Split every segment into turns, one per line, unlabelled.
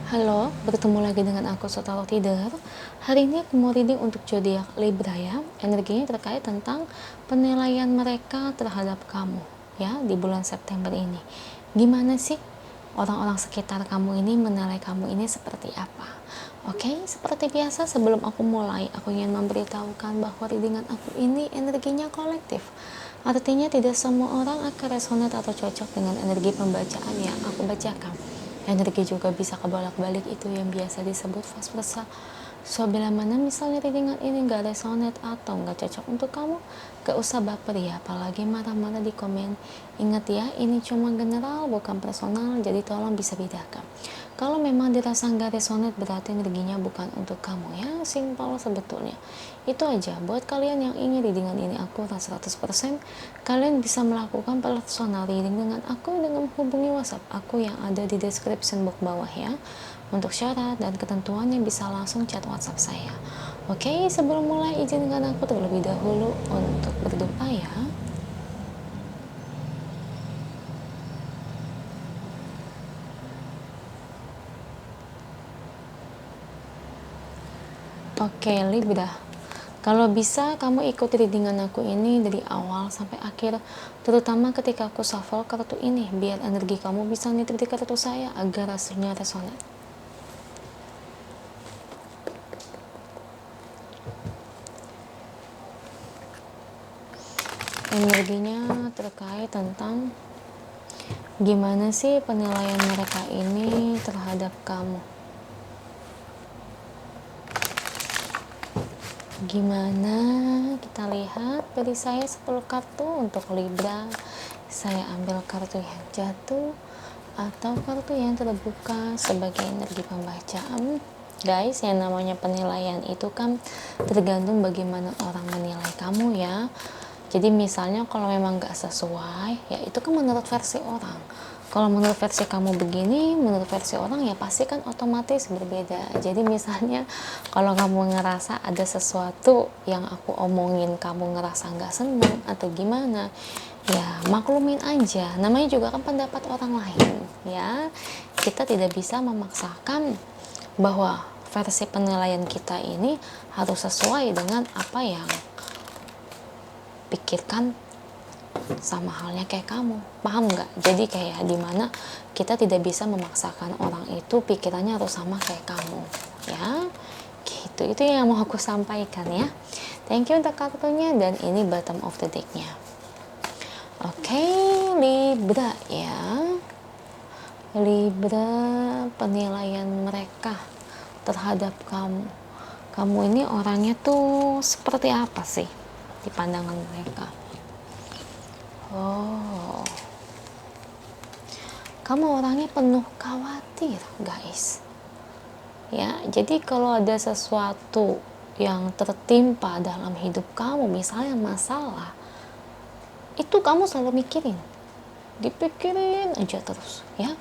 Halo, bertemu lagi dengan aku Sotaro Tider. Hari ini aku mau reading untuk zodiak Libra ya. Energinya terkait tentang penilaian mereka terhadap kamu ya di bulan September ini. Gimana sih orang-orang sekitar kamu ini menilai kamu ini seperti apa? Oke, seperti biasa sebelum aku mulai, aku ingin memberitahukan bahwa readingan aku ini energinya kolektif. Artinya tidak semua orang akan resonate atau cocok dengan energi pembacaan yang aku bacakan. Energi juga bisa kebolak-balik, itu yang biasa disebut vice versa. So, bila mana misalnya readingan ini gak resonate atau gak cocok untuk kamu, gak usah baper ya, apalagi marah-marah di komen. Ingat ya, ini cuma general bukan personal, jadi tolong bisa bedakan. Kalau memang dirasa gak resonate, berarti energinya bukan untuk kamu ya, simpel sebetulnya. Itu aja, buat kalian yang ingin readingan ini akurat 100%, kalian bisa melakukan personal reading dengan aku dengan menghubungi WhatsApp aku yang ada di description box bawah ya. Untuk syarat dan ketentuannya bisa langsung chat WhatsApp saya. Oke, sebelum mulai izinkan aku terlebih dahulu untuk berdoa ya. Oke, Libra. Kalau bisa kamu ikuti readingan aku ini dari awal sampai akhir, terutama ketika aku shuffle kartu ini, biar energi kamu bisa nitip di kartu saya agar hasilnya resonan. Energinya terkait tentang gimana sih penilaian mereka ini terhadap kamu. Gimana, kita lihat dari saya 10 kartu untuk Libra. Saya ambil kartu yang jatuh atau kartu yang terbuka sebagai energi pembacaan. Guys, yang namanya penilaian itu kan tergantung bagaimana orang menilai kamu ya. Jadi misalnya kalau memang gak sesuai, ya itu kan menurut versi orang. Kalau menurut versi kamu begini, menurut versi orang ya pasti kan otomatis berbeda. Jadi misalnya kalau kamu ngerasa ada sesuatu yang aku omongin, kamu ngerasa gak senang atau gimana, ya maklumin aja. Namanya juga kan pendapat orang lain ya. Kita tidak bisa memaksakan bahwa versi penilaian kita ini harus sesuai dengan apa yang pikirkan sama halnya kayak kamu, paham nggak? Jadi kayak dimana kita tidak bisa memaksakan orang itu pikirannya harus sama kayak kamu ya, gitu. Itu yang mau aku sampaikan ya. Thank you untuk kartunya, dan ini bottom of the decknya. Oke, Libra ya. Libra, penilaian mereka terhadap kamu. Kamu ini orangnya tuh seperti apa sih di pandangan mereka? Oh, kamu orangnya penuh khawatir, guys. Ya, jadi kalau ada sesuatu yang tertimpa dalam hidup kamu, misalnya masalah, itu kamu selalu mikirin, dipikirin aja terus, ya.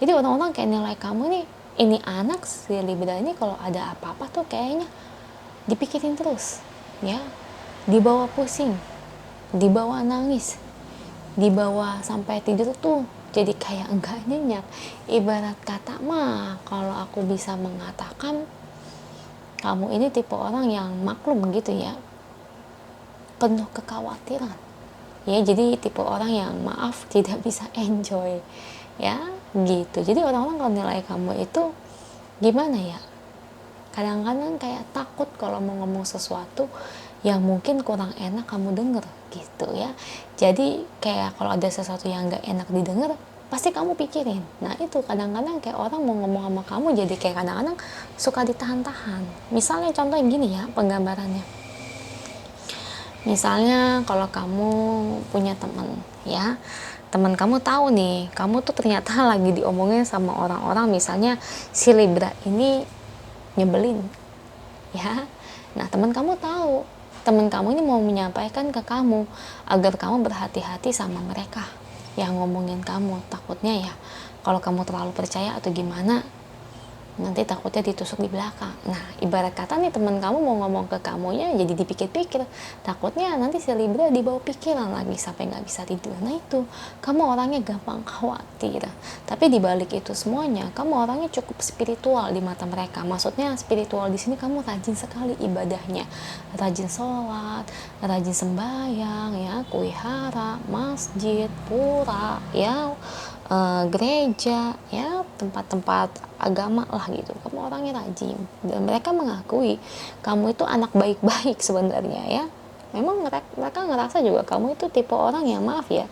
Jadi orang-orang kayak nilai kamu nih, ini anak si Libra ini kalau ada apa-apa tuh kayaknya dipikirin terus, ya, dibawa pusing, dibawa nangis, dibawa sampai tidur tuh jadi kayak enggak nyenyak. Ibarat kata mah, kalau aku bisa mengatakan, kamu ini tipe orang yang maklum gitu ya, penuh kekhawatiran ya. Jadi tipe orang yang maaf tidak bisa enjoy ya, gitu. Jadi orang-orang kalau nilai kamu itu gimana ya, kadang-kadang kayak takut kalau mau ngomong sesuatu yang mungkin kurang enak kamu denger gitu ya. Jadi kayak kalau ada sesuatu yang gak enak didengar, pasti kamu pikirin. Nah itu kadang-kadang kayak orang mau ngomong sama kamu, jadi kayak kadang-kadang suka ditahan-tahan. Misalnya contoh gini ya penggambarannya, misalnya kalau kamu punya teman ya, teman kamu tahu nih kamu tuh ternyata lagi diomongin sama orang-orang, misalnya si Libra ini nyebelin ya. Nah teman kamu tahu, teman kamu ini mau menyampaikan ke kamu agar kamu berhati-hati sama mereka yang ngomongin kamu. Takutnya ya kalau kamu terlalu percaya atau gimana, nanti takutnya ditusuk di belakang. Nah, ibarat kata nih teman kamu mau ngomong ke kamunya jadi dipikir-pikir, takutnya nanti si Libra dibawa pikiran lagi sampai nggak bisa tidur. Nah itu, kamu orangnya gampang khawatir, tapi dibalik itu semuanya kamu orangnya cukup spiritual di mata mereka. Maksudnya spiritual di sini kamu rajin sekali ibadahnya, rajin sholat, rajin sembahyang, ya, kuihara, masjid, pura, ya, gereja, ya, tempat-tempat agama lah gitu. Kamu orangnya rajin dan mereka mengakui kamu itu anak baik-baik sebenarnya, ya. Memang mereka ngerasa juga kamu itu tipe orang yang, maaf ya,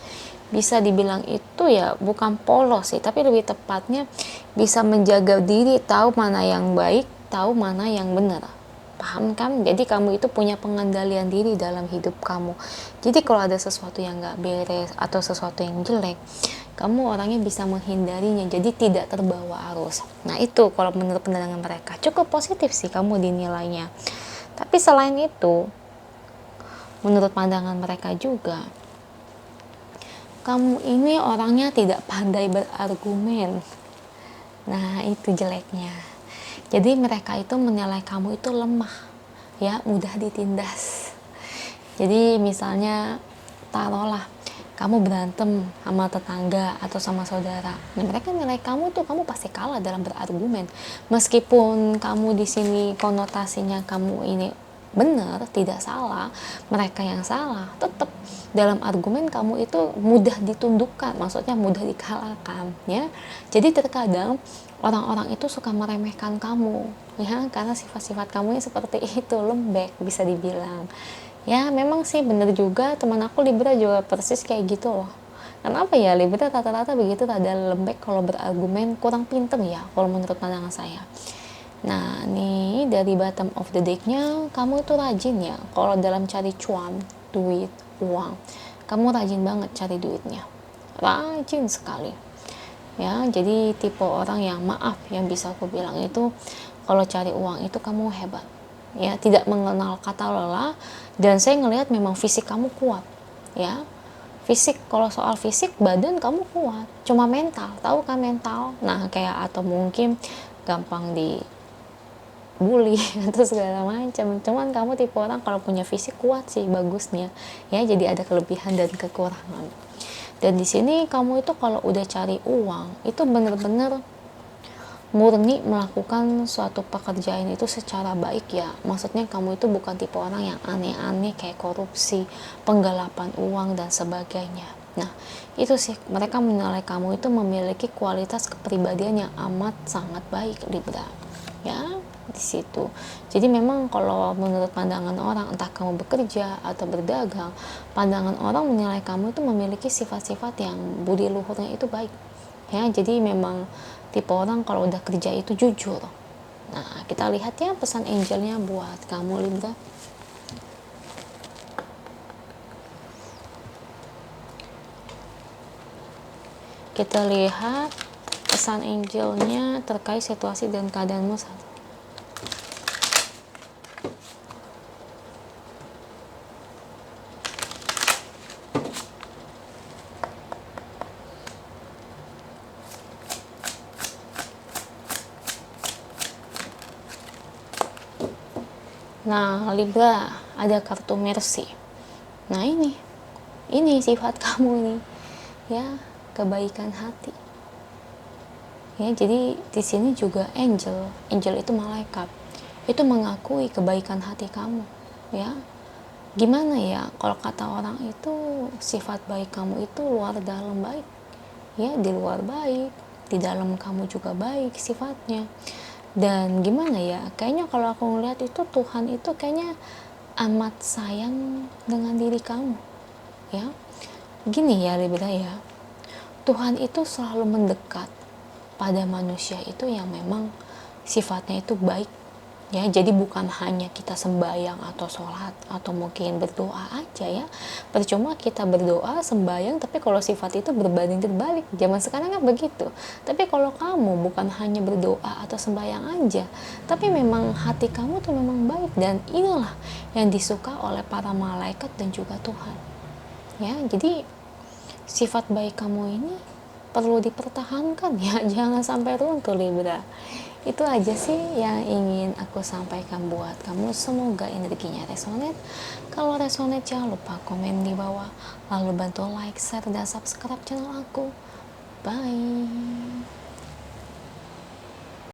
bisa dibilang itu ya bukan polos sih, tapi lebih tepatnya bisa menjaga diri, tahu mana yang baik, tahu mana yang benar. Paham kan? Jadi kamu itu punya pengendalian diri dalam hidup kamu. Jadi kalau ada sesuatu yang gak beres atau sesuatu yang jelek, kamu orangnya bisa menghindarinya, jadi tidak terbawa arus. Nah itu kalau menurut pandangan mereka cukup positif sih kamu dinilainya. Tapi selain itu, menurut pandangan mereka juga, kamu ini orangnya tidak pandai berargumen. Nah itu jeleknya. Jadi mereka itu menilai kamu itu lemah, ya, mudah ditindas. Jadi misalnya taruhlah kamu berantem sama tetangga atau sama saudara, nah mereka nilai kamu tuh kamu pasti kalah dalam berargumen. Meskipun kamu di sini konotasinya kamu ini benar, tidak salah, mereka yang salah, tetap dalam argumen kamu itu mudah ditundukkan, maksudnya mudah dikalahkan, ya. Jadi terkadang orang-orang itu suka meremehkan kamu, ya, karena sifat-sifat kamu yang seperti itu, lembek bisa dibilang. Ya memang sih bener juga, teman aku Libra juga persis kayak gitu loh. Kenapa ya Libra rata-rata begitu, ada lembek kalau berargumen, kurang pinter ya kalau menurut pandangan saya. Nah nih dari bottom of the deck-nya, kamu itu rajin ya kalau dalam cari cuan, duit, uang. Kamu rajin banget cari duitnya, rajin sekali, ya. Jadi tipe orang yang, maaf yang bisa aku bilang itu, kalau cari uang itu kamu hebat, ya, tidak mengenal kata lelah. Dan saya ngelihat memang fisik kamu kuat, ya, fisik. Kalau soal fisik badan kamu kuat, cuma mental, tahu kan mental. Nah kayak, atau mungkin gampang dibully atau segala macam. Cuman kamu tipe orang kalau punya fisik kuat sih bagusnya, ya. Jadi ada kelebihan dan kekurangan. Dan di sini kamu itu kalau udah cari uang itu bener-bener murni melakukan suatu pekerjaan itu secara baik, ya. Maksudnya kamu itu bukan tipe orang yang aneh-aneh kayak korupsi, penggelapan uang dan sebagainya. Nah itu sih mereka menilai kamu itu memiliki kualitas kepribadian yang amat sangat baik, Libra, ya, di situ. Jadi memang kalau menurut pandangan orang, entah kamu bekerja atau berdagang, pandangan orang menilai kamu itu memiliki sifat-sifat yang budi luhurnya itu baik, ya. Jadi memang tipe orang kalau udah kerja itu jujur. Nah kita lihat ya pesan angelnya buat kamu Libra. Kita lihat pesan angelnya terkait situasi dan keadaanmu saat ini. Nah Libra, ada kartu mercy. Nah ini sifat kamu nih, ya, kebaikan hati, ya. Jadi di sini juga angel itu malaikat, itu mengakui kebaikan hati kamu, ya. Gimana ya kalau kata orang itu, sifat baik kamu itu luar dalam baik, ya. Di luar baik, di dalam kamu juga baik sifatnya. Dan gimana ya, kayaknya kalau aku ngeliat itu Tuhan itu kayaknya amat sayang dengan diri kamu, ya. Gini ya Libra, ya, Tuhan itu selalu mendekat pada manusia itu yang memang sifatnya itu baik, ya. Jadi bukan hanya kita sembahyang atau sholat atau mungkin berdoa aja, ya. Percuma kita berdoa sembahyang tapi kalau sifat itu berbanding terbalik, zaman sekarang kan begitu. Tapi kalau kamu bukan hanya berdoa atau sembahyang aja, tapi memang hati kamu tuh memang baik, dan inilah yang disuka oleh para malaikat dan juga Tuhan, ya. Jadi sifat baik kamu ini perlu dipertahankan, ya. Jangan sampai runtuh Libra, Itu aja sih yang ingin aku sampaikan buat kamu. Semoga energinya resonate. Kalau resonate jangan lupa komen di bawah, lalu bantu like, share, dan subscribe channel aku. Bye.